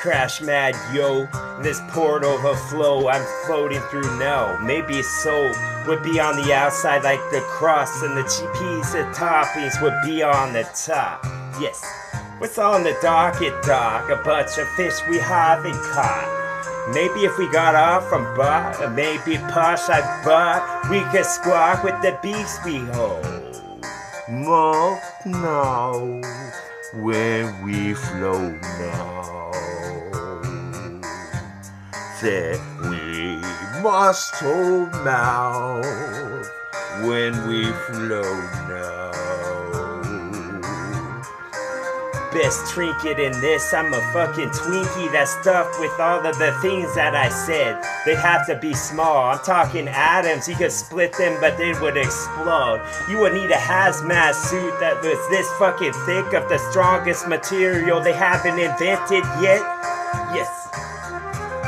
Crash mad, yo. This portal of flow I'm floating through now. Maybe soul would be on the outside like the crust, and the piece of toppings would be on the top. Yes, what's on the docket, dog? A bunch of fish we haven't caught. Maybe if we got off from butt, or maybe push I butt, we could squawk with the beast we hold. More now, when we flow now, that we must hold mouth when we flow now. Best trinket in this, I'm a fucking Twinkie that's stuffed with all of the things that I said. They'd have to be small, I'm talking atoms, you could split them but they would explode. You would need a hazmat suit that was this fucking thick of the strongest material they haven't invented yet. Yes,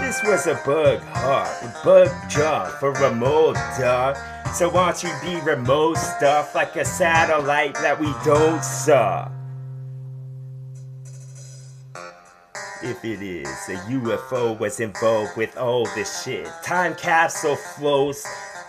this was a bug heart, a bug jump for remote dog. So won't you be remote stuff like a satellite that we don't saw? If it is, a UFO was involved with all this shit. Time capsule flows,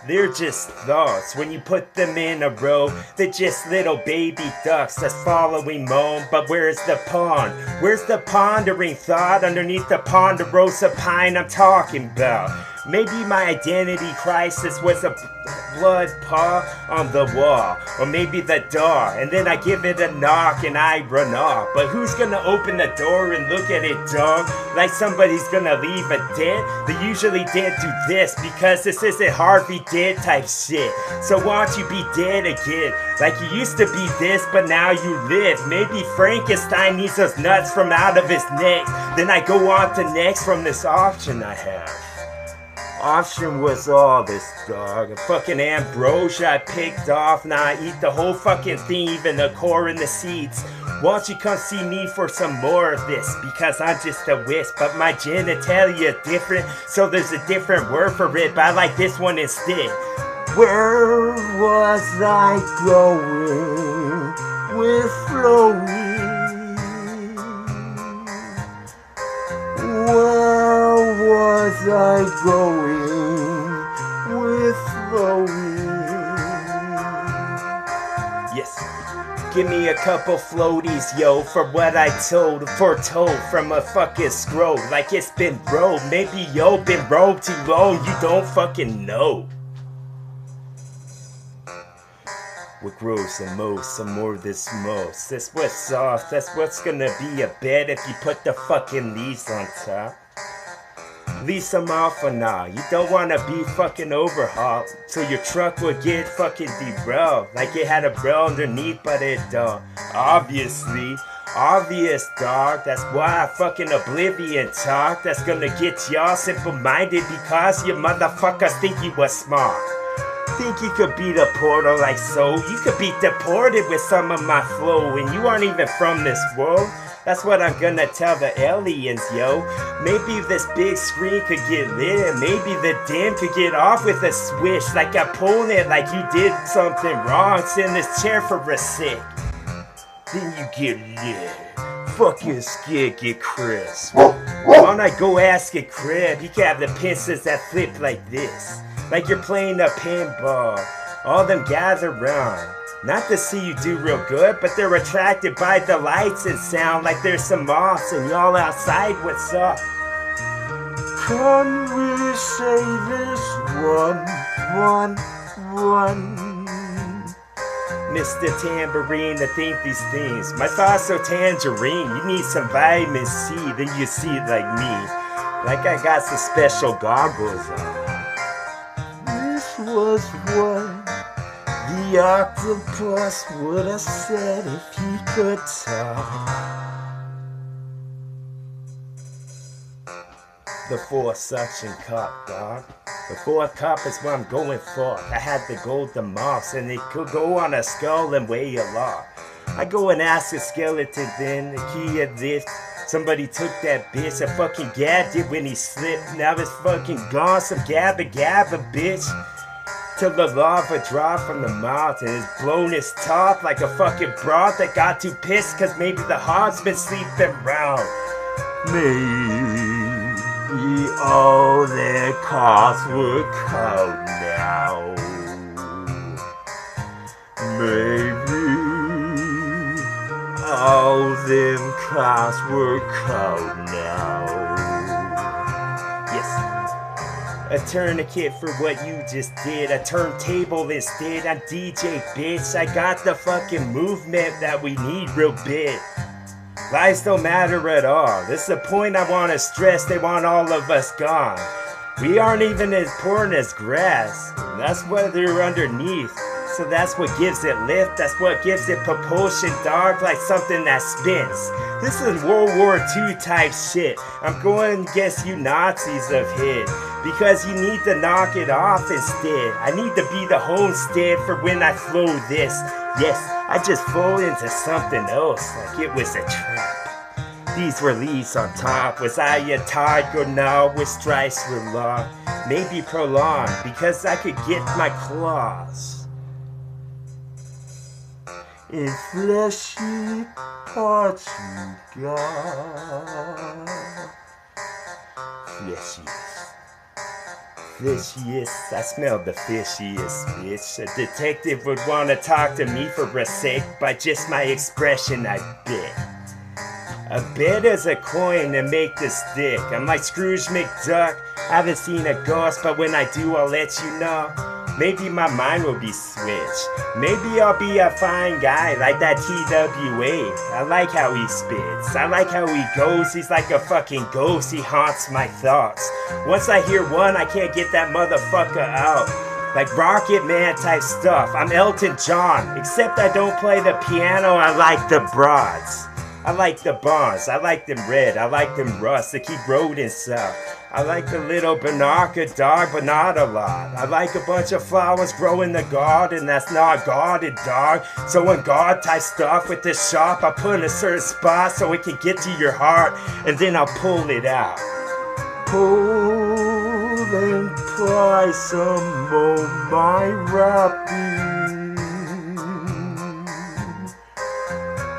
they're just thoughts. When you put them in a row, they're just little baby ducks that's following moan. But where's the pond? Where's the pondering thought underneath the ponderosa pine I'm talking about? Maybe my identity crisis was a blood paw on the wall, or maybe the door, and then I give it a knock and I run off. But who's gonna open the door and look at it, dog? Like somebody's gonna leave a dent? They usually didn't do this because this isn't Harvey Dent type shit. So why don't you be dead again? Like you used to be this, but now you live. Maybe Frankenstein needs those nuts from out of his neck. Then I go on to next from this option I have. Option was all this, dog. A fucking ambrosia I picked off. Now I eat the whole fucking thing, even the core and the seeds. Won't you come see me for some more of this? Because I'm just a wisp, but my genitalia different, so there's a different word for it, but I like this one instead. Where was I going with flowing? Was I going with flowing? Yes, give me a couple floaties, yo, for what I foretold from a fucking scroll. Like it's been rolled, maybe yo been rolled too low, you don't fucking know. What grows the most, some more of this most. That's what's soft, that's what's gonna be a bed if you put the fucking leaves on top. Leave some off for now. You don't wanna be fucking overhauled, so your truck will get fucking derailed. Like it had a rail underneath, but it don't. Obviously, obvious, dog. That's why I fucking oblivion talk. That's gonna get y'all simple-minded because you motherfuckers think you was smart. Think you could beat a portal like so? You could be deported with some of my flow, and you aren't even from this world. That's what I'm gonna tell the aliens, yo. Maybe this big screen could get lit, and maybe the dim could get off with a swish, like I pulled it like you did something wrong. Send this chair for a sec. Then you get lit. Fucking scared, get crisp. Why don't I go ask a crib? You can have the pincers that flip like this. Like you're playing a pinball. All them gather round. Not to see you do real good, but they're attracted by the lights and sound like there's some moths and y'all outside, what's up? Can we say this one? Mr. Tambourine, to think these things. My thoughts are tangerine. You need some vitamin C, then you see it like me. Like I got some special goggles on. This was what the octopus would have said if he could talk. The fourth suction cup, dog. The fourth cup is what I'm going for. I had the golden moths and it could go on a skull and weigh a lot. I go and ask a skeleton then, the key of this. Somebody took that bitch, I fucking gabbed it when he slipped. Now it's fucking gone, some gabba bitch. Till the lava dropped from the mouth and it's blown its top like a fucking broth that got too pissed cause maybe the hog's been sleeping round. Maybe all their cars would come now. Maybe all them cars would come now. Yes. A tourniquet for what you just did. A turntable instead. I'm DJ, bitch. I got the fucking movement that we need real big. Lives don't matter at all. This is the point I want to stress. They want all of us gone. We aren't even as important as grass. That's what they're underneath. So that's what gives it lift. That's what gives it propulsion, dog. Like something that spins. This is World War II type shit. I'm going against you Nazis of hit. Because you need to knock it off instead. I need to be the homestead for when I flow this. Yes, I just flow into something else like it was a trap. These were leaves on top. Was I a tiger now with stripes were long? Maybe prolonged because I could get my claws in fleshy parts you got. Fleshiest. Fishiest, I smell the fishiest, bitch. A detective would want to talk to me for a sec by just my expression, I bet. A bet is a coin to make the stick. I'm like Scrooge McDuck. I haven't seen a ghost, but when I do, I'll let you know. Maybe my mind will be switched. Maybe I'll be a fine guy like that TWA. I like how he spits. I like how he goes. He's like a fucking ghost. He haunts my thoughts. Once I hear one, I can't get that motherfucker out. Like Rocket Man type stuff. I'm Elton John. Except I don't play the piano. I like the broads. I like the bonds. I like them red. I like them rust. They keep roading south. I like the little banana dog, but not a lot. I like a bunch of flowers grow in the garden that's not guarded, dog. So when God type stuff with this shop, I put in a certain spot so it can get to your heart, and then I'll pull it out. Pull and pry some more my rapping.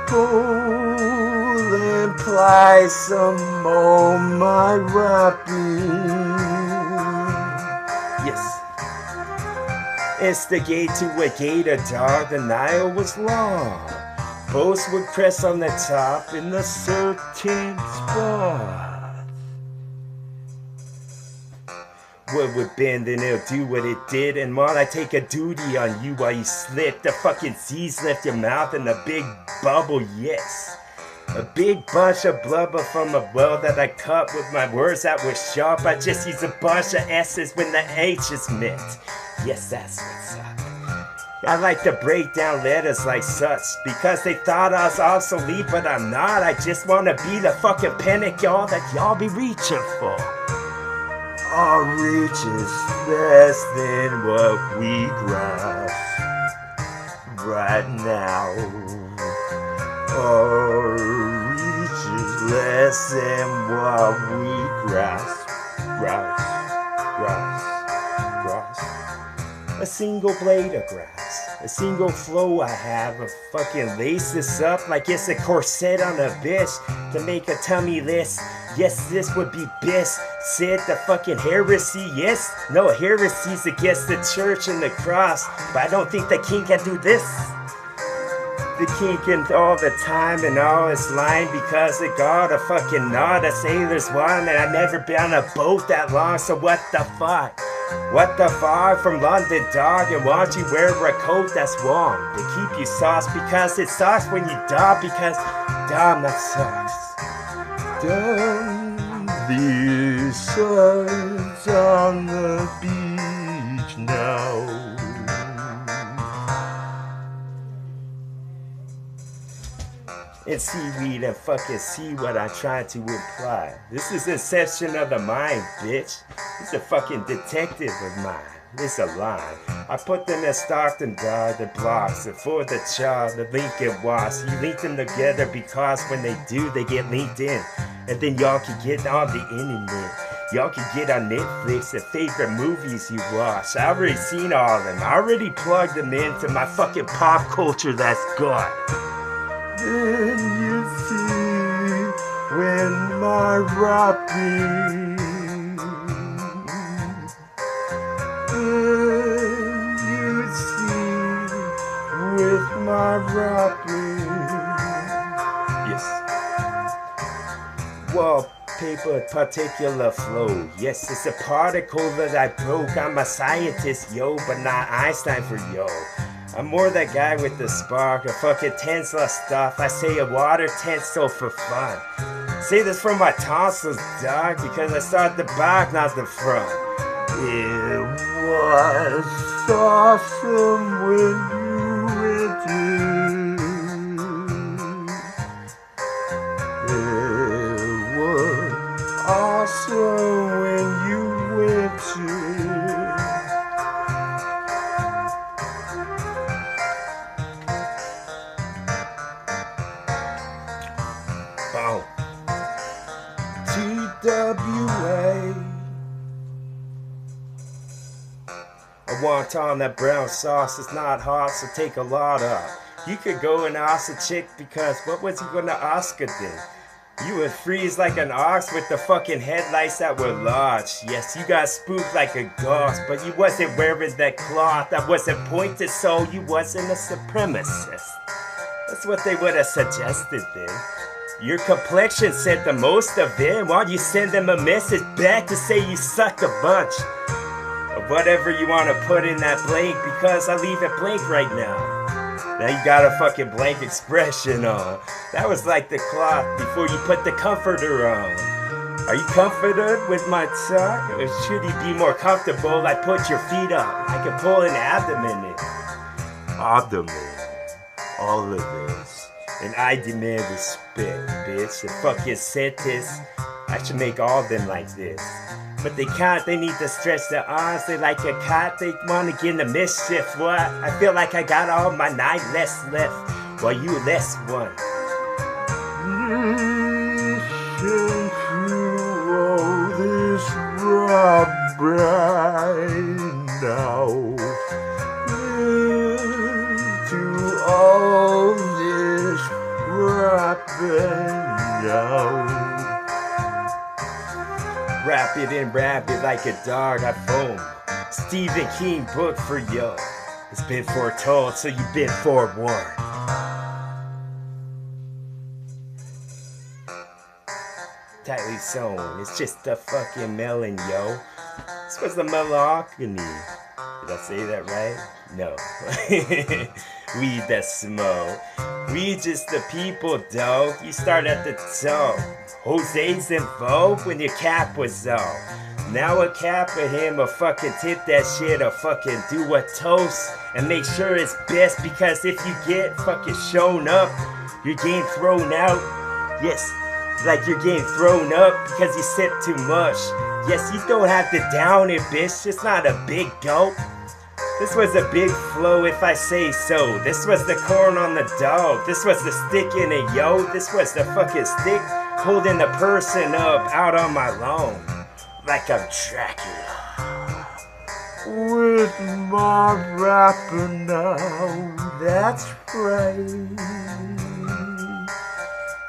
Pull and ply some more my rapping. Yes. Instigate to a gator dog, the Nile was long. Boats would press on the top in a certain spot. What would bend and it'll do what it did. And while I take a duty on you while you slip, the fucking Z's left your mouth in a big bubble, yes. A big bunch of blubber from a well that I cut with my words that were sharp. I just use a bunch of S's when the H is meant. Yes, that's what's up. I like to break down letters like such because they thought I was obsolete, but I'm not. I just want to be the fucking panic y'all that y'all be reaching for. Our reach is less than what we grasp right now. Our reach is less than what we grasp. A single blade of grass, a single flow I have of fucking lace this up like it's a corset on a bitch to make a tummy list. Yes, this would be best. Said the fucking heresy, yes. No, heresy's against the church and the cross, but I don't think the king can do this. The king can all the time and all his line because they got a fucking not a sailor's one, and I've never been on a boat that long, so what the fuck? What the fuck from London, dog? And why don't you wear a coat that's warm to keep you sauce because it sucks when you die because damn that sucks. Damn the sun's on the beach now. And seaweed and fucking see what I tried to imply. This is inception of the mind, bitch. It's a fucking detective of mine. It's a line. I put them in Stockton, dog, the blocks, and for the child, the Lincoln Wasp. You link them together because when they do, they get linked in. And then y'all can get on the internet. Y'all can get on Netflix the favorite movies you watch. I already seen all of them. I already plugged them into my fucking pop culture that's gone. Then you see in my rapping. You see with my rapping. Yes. Wallpaper, particular flow. Yes, it's a particle that I broke. I'm a scientist, yo, but not Einstein for yo. I'm more that guy with the spark, a fucking Tesla stuff. I say a water tinsel for fun. Say this from my tonsils, dog, because I started the back, not the front. It was awesome when you went in. It was awesome when you went in. Boom. TWA. I want on that brown sauce, it's not hot, so take a lot up. You could go and ask a chick because what was he gonna ask her then? You would freeze like an ox with the fucking headlights that were large. Yes, you got spooked like a ghost, but you wasn't wearing that cloth that wasn't pointed, so you wasn't a supremacist. That's what they would have suggested then. Your complexion said the most of them while you send them a message back to say you suck a bunch. Or whatever you want to put in that blank, because I leave it blank right now. Now you got a fucking blank expression on. That was like the cloth before you put the comforter on. Are you comforted with my talk? Or should you be more comfortable? I put your feet up. I can pull an abdomen in. Abdomen. All of this. And I demand respect, bitch. The fucking sentence. I should make all of them like this. But they can't, they need to stretch their arms. They like a cat, they want to get in the mischief. What? I feel like I got all my 9 less left, while you less one. Listen to all this rap right now. Listen to all this rapping now. Rapid and rapid like a dog I foam. Stephen King book for yo. It's been foretold, so you've been forewarned. Tightly sewn, it's just a fucking melon, yo. This was the melancholy. Did I say that right? No. Weed that smoke. We just the people, dog. You start at the top. Jose's in vogue when your cap was off. Now a cap of him or fucking tip that shit or fucking do a toast and make sure it's best, because if you get fucking shown up, you're getting thrown out. Yes, like you're getting thrown up because you sip too much. Yes, you don't have to down it, bitch. It's not a big gulp. This was a big flow if I say so. This was the corn on the dog. This was the stick in it, yo. This was the fucking stick holding the person up out on my lawn. Like I'm Dracula. With my rapper now, that's right.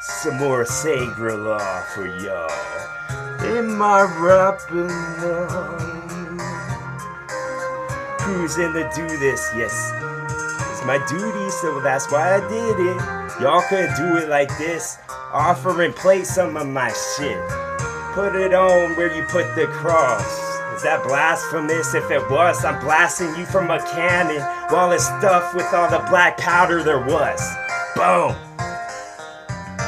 Some more Sagre-Law for y'all. In my rapper now. Cruising to do this, yes. It's my duty, so that's why I did it. Y'all couldn't do it like this. Offer and play some of my shit. Put it on where you put the cross. Is that blasphemous? If it was, I'm blasting you from a cannon while it's stuffed with all the black powder there was. Boom.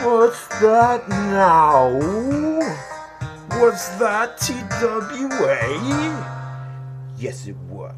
What's that now? What's that, TWA? Yes, it was.